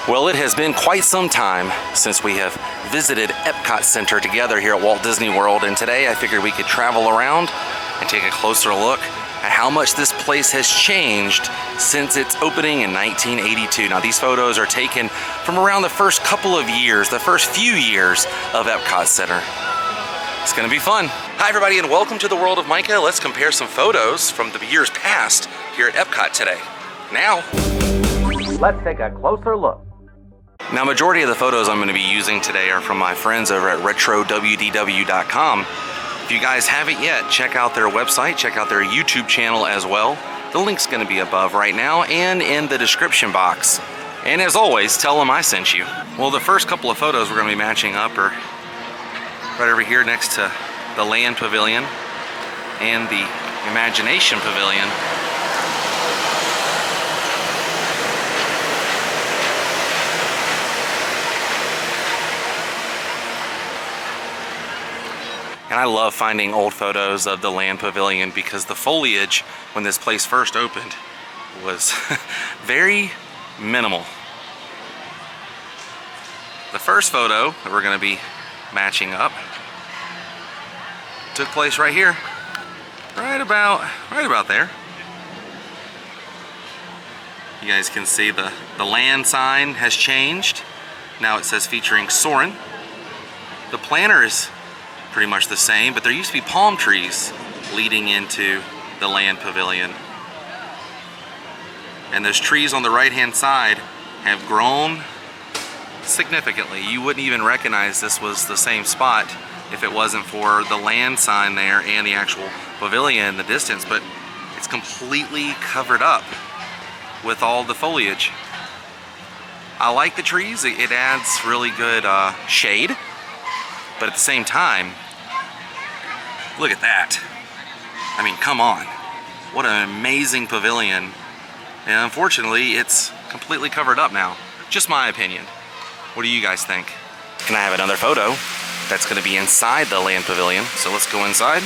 Well, it has been quite some time since we have visited Epcot Center together here at Walt Disney World, and today I figured we could travel around and take a closer look at how much this place has changed since its opening in 1982. Now, these photos are taken from around the first couple of years, the first few years of Epcot Center. It's gonna be fun. Hi everybody, and welcome to the World of Micah. Let's compare some photos from the years past here at Epcot today. Now, let's take a closer look. Now, majority of the photos I'm going to be using today are from my friends over at RetroWDW.com. If you guys haven't yet, check out their website, check out their YouTube channel as well. The link's going to be above right now and in the description box. And as always, tell them I sent you. Well, the first couple of photos we're going to be matching up are right over here next to the Land Pavilion and the Imagination Pavilion. And I love finding old photos of the Land Pavilion because the foliage when this place first opened was very minimal. The first photo that we're going to be matching up took place right here, right about there. You guys can see the land sign has changed. Now it says featuring Soarin'. The planter is pretty much the same, but there used to be palm trees leading into the Land Pavilion. And those trees on the right-hand side have grown significantly. You wouldn't even recognize this was the same spot if it wasn't for the land sign there and the actual pavilion in the distance, but it's completely covered up with all the foliage. I like the trees. It adds really good shade, but at the same time, look at that. I mean, come on. What an amazing pavilion. And unfortunately, it's completely covered up now. Just my opinion. What do you guys think? And I have another photo that's going to be inside the Land Pavilion. So let's go inside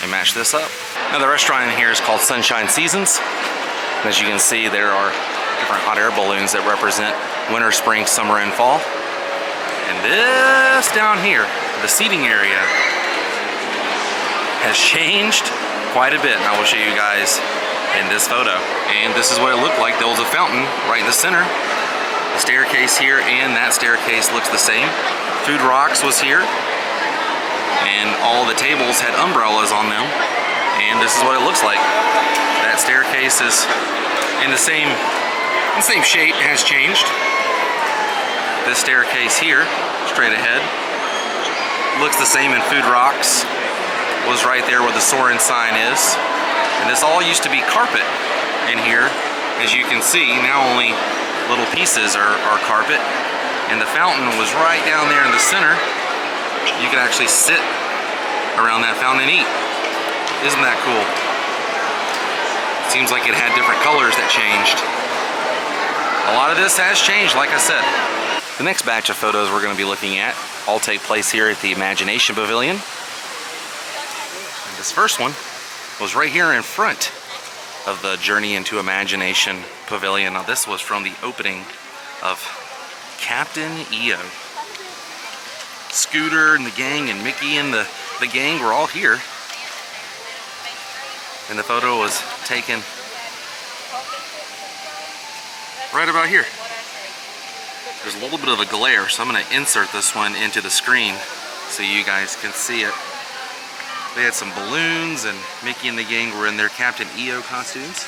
and match this up. Now, the restaurant in here is called Sunshine Seasons. As you can see, there are different hot air balloons that represent winter, spring, summer, and fall. And this down here, the seating area, has changed quite a bit, and I will show you guys in this photo. And this is what it looked like. There was a fountain right in the center. The staircase here and that staircase looks the same. Food Rocks was here, and all the tables had umbrellas on them, and this is what it looks like. That staircase is in the same shape, has changed. This staircase here, straight ahead, looks the same in Food Rocks. Was right there where the Soarin' sign is. And this all used to be carpet in here. As you can see, now only little pieces are carpet. And the fountain was right down there in the center. You could actually sit around that fountain and eat. Isn't that cool? Seems like it had different colors that changed. A lot of this has changed, like I said. The next batch of photos we're going to be looking at all take place here at the Imagination Pavilion. This first one was right here in front of the Journey into Imagination Pavilion. Now, this was from the opening of Captain EO. Scooter and the gang and Mickey and the gang were all here. And the photo was taken right about here. There's a little bit of a glare, so I'm going to insert this one into the screen so you guys can see it. They had some balloons, and Mickey and the gang were in their Captain EO costumes.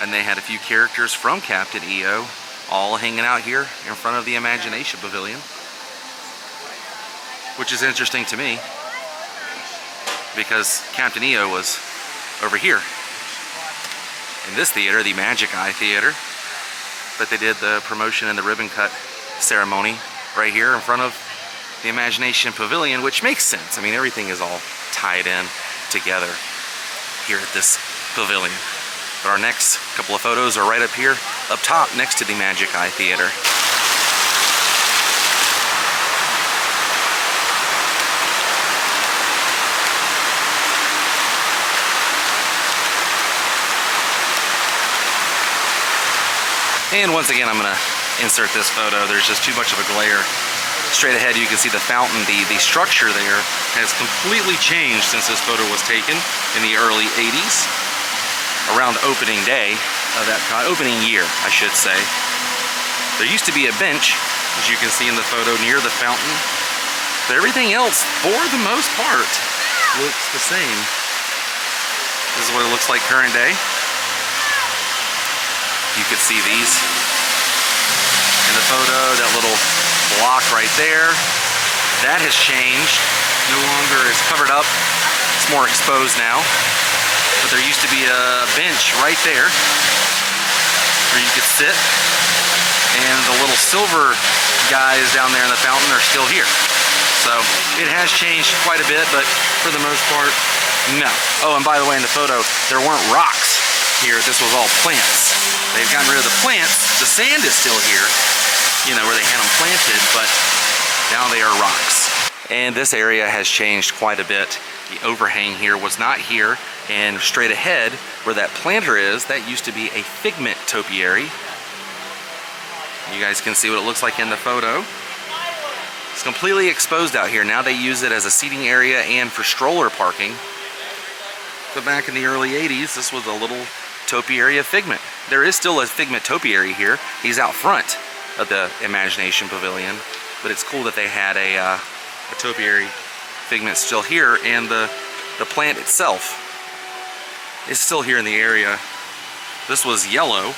And they had a few characters from Captain EO all hanging out here in front of the Imagination Pavilion. Which is interesting to me, because Captain EO was over here in this theater, the Magic Eye Theater. But they did the promotion and the ribbon cut ceremony right here in front of the Imagination Pavilion, which makes sense. I mean, everything is all tied in together here at this pavilion. But our next couple of photos are right up here, up top, next to the Magic Eye Theater. And once again, I'm going to insert this photo. There's just too much of a glare. Straight ahead, you can see the fountain. The structure there has completely changed since this photo was taken in the early 80s, around opening day of Epcot, opening year, I should say. There used to be a bench, as you can see in the photo, near the fountain. But everything else, for the most part, looks the same. This is what it looks like current day. You could see these in the photo, that little block right there. That has changed. No longer is covered up. It's more exposed now. But there used to be a bench right there where you could sit. And the little silver guys down there in the fountain are still here. So it has changed quite a bit, but for the most part, no. Oh, and by the way, in the photo, there weren't rocks here. This was all plants. They've gotten rid of the plants. The sand is still here, you know, where they had them planted, but now they are rocks. And this area has changed quite a bit. The overhang here was not here, and straight ahead, where that planter is, that used to be a figment topiary. You guys can see what it looks like in the photo. It's completely exposed out here. Now they use it as a seating area and for stroller parking. But back in the early 80s, this was a little topiary of figment. There is still a figment topiary here. He's out front of the Imagination Pavilion, but it's cool that they had a topiary figment still here, and the plant itself is still here in the area. This was yellow,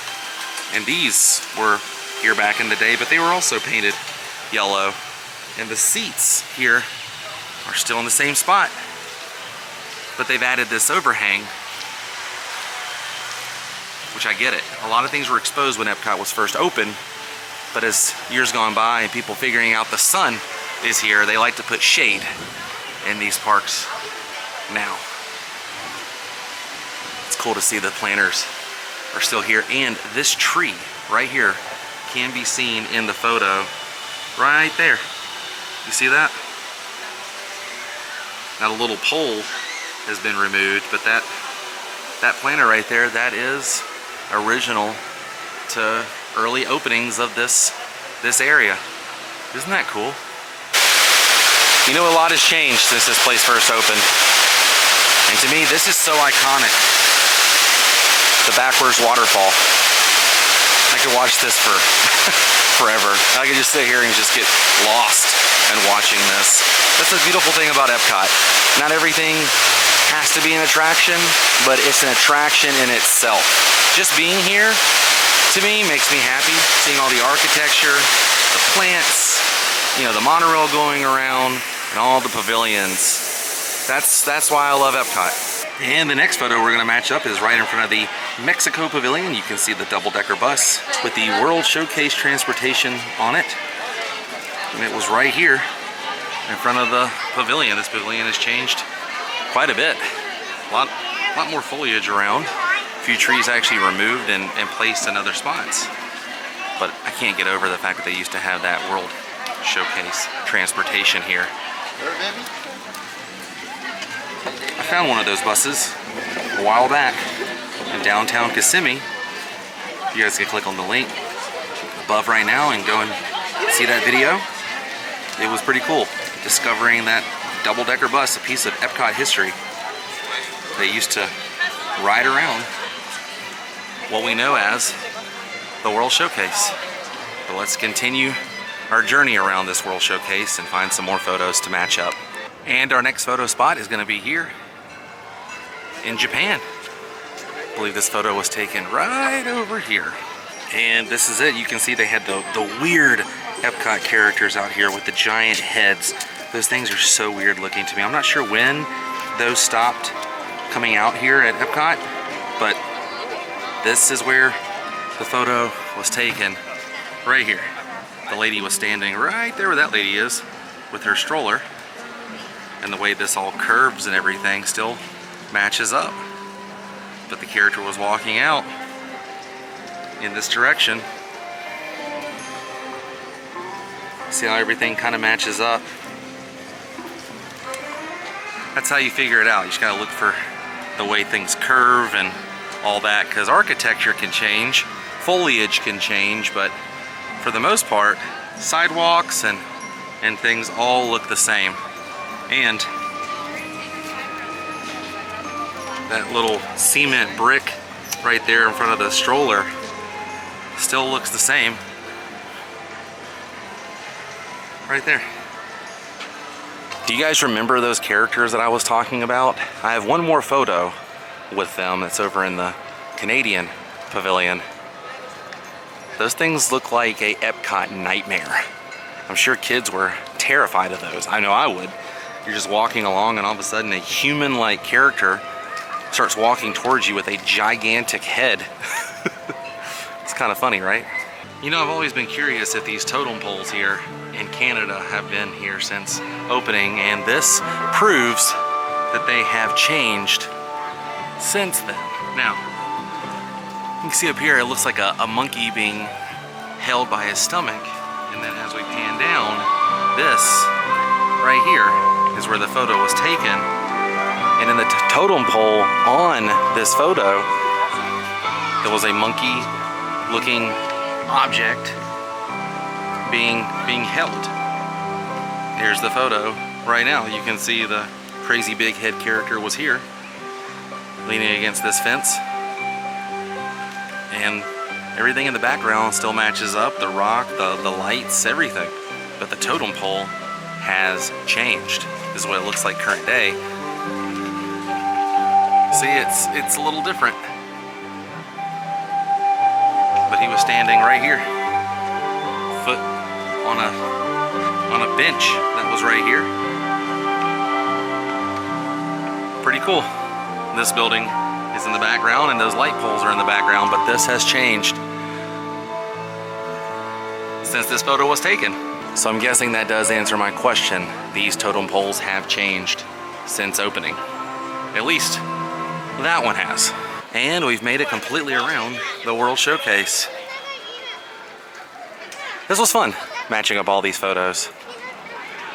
and these were here back in the day, but they were also painted yellow. And the seats here are still in the same spot, but they've added this overhang, which I get it. A lot of things were exposed when Epcot was first open, but as years gone by and people figuring out the sun is here, they like to put shade in these parks now. It's cool to see the planters are still here, and this tree right here can be seen in the photo right there. You see that? Now the little pole has been removed, but that planter right there, that is original to early openings of this area. Isn't that cool? You know, a lot has changed since this place first opened. And to me, this is so iconic. The backwards waterfall. I could watch this for forever. I could just sit here and just get lost and watching this. That's the beautiful thing about Epcot. Not everything has to be an attraction, but it's an attraction in itself. Just being here, to me, makes me happy. Seeing all the architecture, the plants, you know, the monorail going around, and all the pavilions. That's why I love Epcot. And the next photo we're going to match up is right in front of the Mexico Pavilion. You can see the double-decker bus with the World Showcase transportation on it. And it was right here in front of the pavilion. This pavilion has changed quite a bit. A lot more foliage around. A few trees actually removed and placed in other spots. But I can't get over the fact that they used to have that World Showcase transportation here. I found one of those buses a while back in downtown Kissimmee. You guys can click on the link above right now and go and see that video. It was pretty cool discovering that double-decker bus, a piece of Epcot history. They used to ride around what we know as the World Showcase. But let's continue our journey around this World Showcase and find some more photos to match up. And our next photo spot is going to be here in Japan. I believe this photo was taken right over here. And this is it. You can see they had the weird Epcot characters out here with the giant heads. Those things are so weird looking to me. I'm not sure when those stopped coming out here at Epcot, but this is where the photo was taken, right here. The lady was standing right there where that lady is with her stroller, and the way this all curves and everything still matches up. But the character was walking out in this direction. See how everything kind of matches up? That's how you figure it out. You just gotta look for the way things curve and all that, because architecture can change, foliage can change, but for the most part, sidewalks and things all look the same. And that little cement brick right there in front of the stroller still looks the same. Right there. Do you guys remember those characters that I was talking about? I have one more photo with them that's over in the Canadian Pavilion. Those things look like a Epcot nightmare. I'm sure kids were terrified of those. I know I would. You're just walking along and all of a sudden a human-like character starts walking towards you with a gigantic head. It's kind of funny, right? You know, I've always been curious if these totem poles here in Canada have been here since opening, and this proves that they have changed since then. Now, you can see up here, it looks like a monkey being held by his stomach, and then as we pan down, this right here is where the photo was taken. And in the totem pole on this photo, there was a monkey-looking object being held. Here's the photo right now. You can see the crazy big head character was here, leaning against this fence. And everything in the background still matches up, the rock, the lights, everything. But the totem pole has changed. This is what it looks like current day. See, it's a little different. But he was standing right here, foot on a bench that was right here. Pretty cool. This building is in the background and those light poles are in the background, but this has changed since this photo was taken. So I'm guessing that does answer my question. These totem poles have changed since opening. At least that one has. And we've made it completely around the World Showcase. This was fun, matching up all these photos.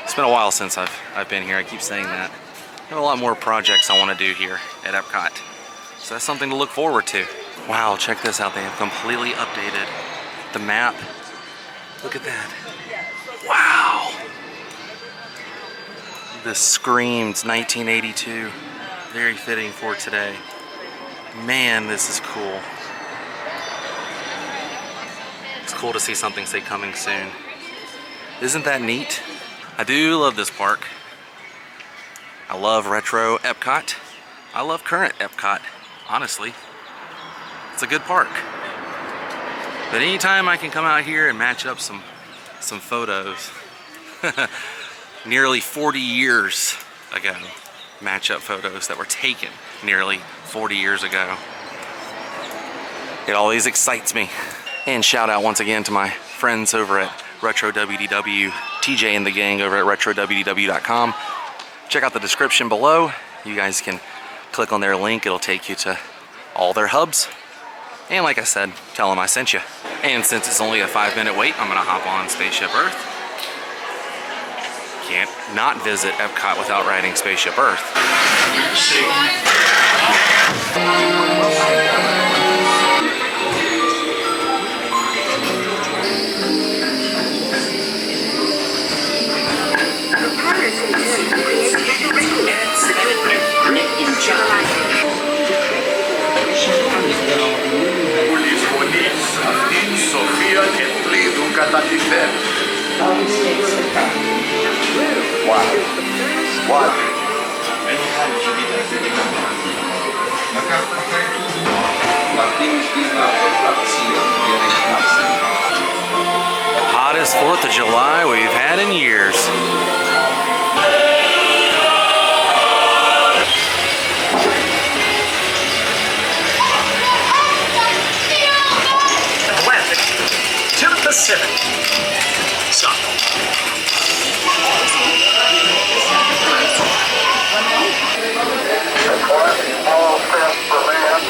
It's been a while since I've been here, I keep saying that. I have a lot more projects I want to do here at Epcot. So that's something to look forward to. Wow, check this out, they have completely updated the map. Look at that. Wow. This screams 1982. Very fitting for today. Man, this is cool. It's cool to see something say coming soon. Isn't that neat? I do love this park. I love retro Epcot. I love current Epcot, honestly. It's a good park. But anytime I can come out here and match up some photos, nearly 40 years ago, match up photos that were taken nearly 40 years ago. It always excites me. And shout out once again to my friends over at Retro WDW, TJ and the gang over at RetroWDW.com. Check out the description below. You guys can click on their link. It'll take you to all their hubs. And like I said, tell them I sent you. And since it's only a 5-minute wait, I'm gonna hop on Spaceship Earth. Can't not visit Epcot without riding Spaceship Earth. Hottest 4th of July we've had in years. Atlantic to the Pacific. Stop. All fast for man.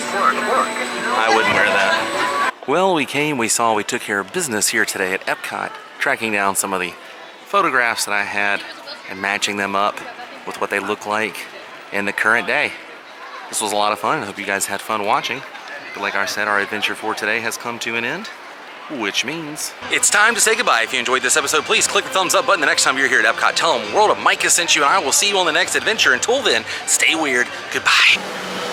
I wouldn't wear that. Well, we came, we saw, we took care of business here today at Epcot, tracking down some of the photographs that I had and matching them up with what they look like in the current day. This was a lot of fun. I hope you guys had fun watching. But like I said, our adventure for today has come to an end, which means it's time to say goodbye. If you enjoyed this episode, please click the thumbs up button the next time you're here at Epcot. Tell them World of Micah sent you, and I will see you on the next adventure. Until then, stay weird. Goodbye.